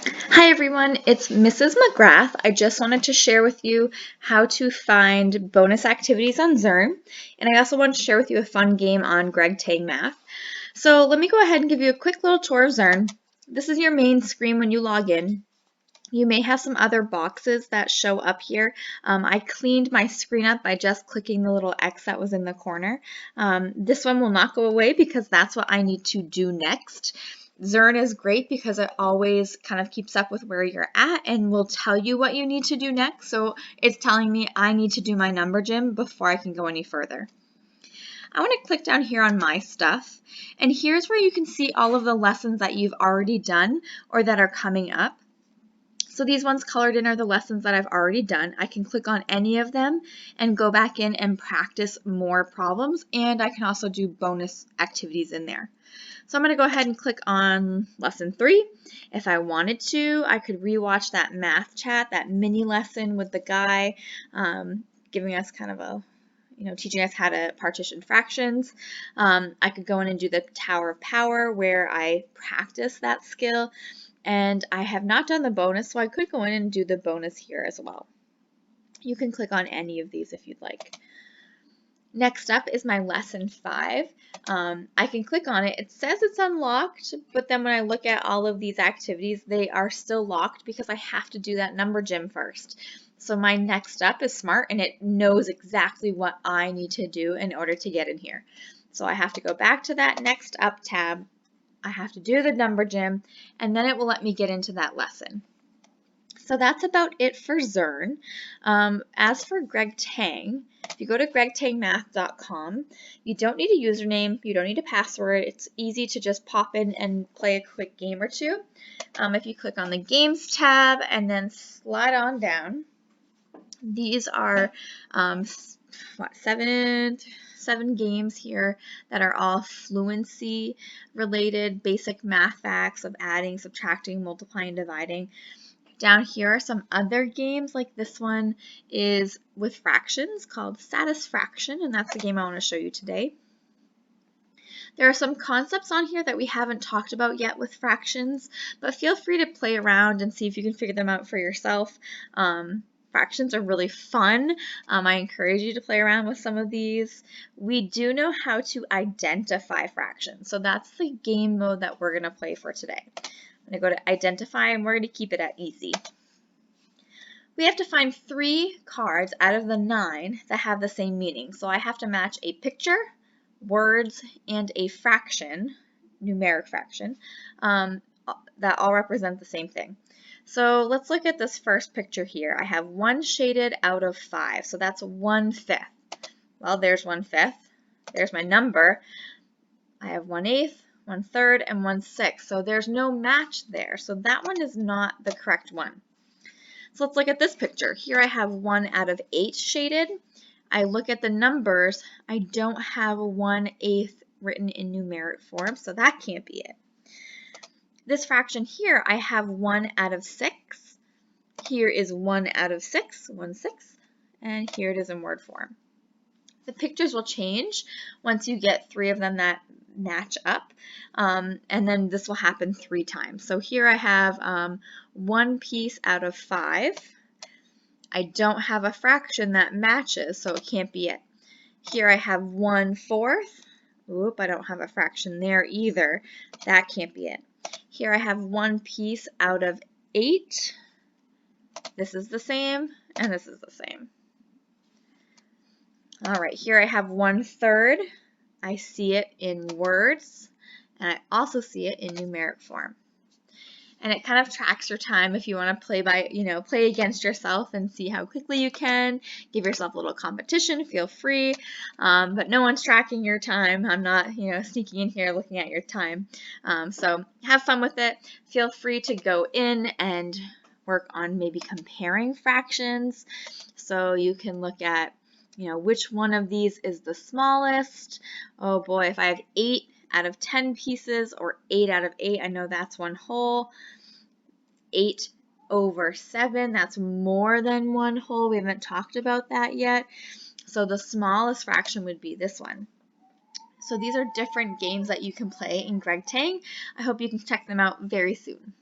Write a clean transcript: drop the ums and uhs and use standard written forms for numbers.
Hi everyone, it's Mrs. McGrath. I just wanted to share with you how to find bonus activities on Zearn, and I also want to share with you a fun game on Greg Tang Math. So let me go ahead and give you a quick little tour of Zearn. This is your main screen when you log in. You may have some other boxes that show up here. I cleaned my screen up by just clicking the little X that was in the corner. This one will not go away because that's what I need to do next. Zearn is great because it always kind of keeps up with where you're at and will tell you what you need to do next. So it's telling me I need to do my number gym before I can go any further. I want to click down here on my stuff, and here's where you can see all of the lessons that you've already done or that are coming up. So these ones colored in are the lessons that I've already done. I can click on any of them and go back in and practice more problems, and I can also do bonus activities in there. So I'm going to go ahead and click on lesson 3. If I wanted to, I could rewatch that math chat, that mini lesson with the guy giving us kind of a, teaching us how to partition fractions. I could go in and do the Tower of Power where I practice that skill. And I have not done the bonus, so I could go in and do the bonus here as well. You can click on any of these if you'd like. Next up is my lesson 5. I can click on it. It says it's unlocked, but then when I look at all of these activities, they are still locked because I have to do that number gym first. So my next up is smart, and it knows exactly what I need to do in order to get in here. So I have to go back to that next up tab. I have to do the number gym, and then it will let me get into that lesson. So that's about it for Zearn. As for Greg Tang, if you go to gregtangmath.com, you don't need a username, you don't need a password. It's easy to just pop in and play a quick game or two. If you click on the Games tab and then slide on down, these are seven games here that are all fluency related, basic math facts of adding, subtracting, multiplying, dividing. Down here are some other games, like this one is with fractions called Satisfraction, and that's the game I want to show you today. There are some concepts on here that we haven't talked about yet with fractions, but feel free to play around and see if you can figure them out for yourself. Fractions are really fun. I encourage you to play around with some of these. We do know how to identify fractions, so that's the game mode that we're going to play for today. I'm going to go to Identify, and we're going to keep it at Easy. We have to find 3 cards out of the 9 that have the same meaning. So I have to match a picture, words, and a fraction, numeric fraction, that all represent the same thing. So let's look at this first picture here. I have 1 shaded out of 5, so that's 1/5. Well, there's 1/5. There's my number. I have 1/8, 1/3, and 1/6. So there's no match there. So that one is not the correct one. So let's look at this picture. Here I have 1 out of 8 shaded. I look at the numbers. I don't have 1/8 written in numeric form, so that can't be it. This fraction here, I have 1 out of 6. Here is 1 out of 6, 1/6, and here it is in word form. The pictures will change once you get 3 of them that match up, and then this will happen 3 times. So here I have 1 piece out of 5. I don't have a fraction that matches, so it can't be it. Here I have 1/4. Oop, I don't have a fraction there either. That can't be it. Here I have 1 piece out of 8. This is the same, and this is the same. All right, here I have 1/3. I see it in words, and I also see it in numeric form. And it kind of tracks your time if you want to play against yourself and see how quickly you can. Give yourself a little competition, feel free. But no one's tracking your time. I'm not, sneaking in here looking at your time. So have fun with it. Feel free to go in and work on maybe comparing fractions. So you can look at which one of these is the smallest. Oh boy, if I have 8 out of 10 pieces or 8 out of 8, I know that's 1 whole. 8/7, that's more than 1 whole. We haven't talked about that yet. So the smallest fraction would be this one. So these are different games that you can play in Greg Tang. I hope you can check them out very soon.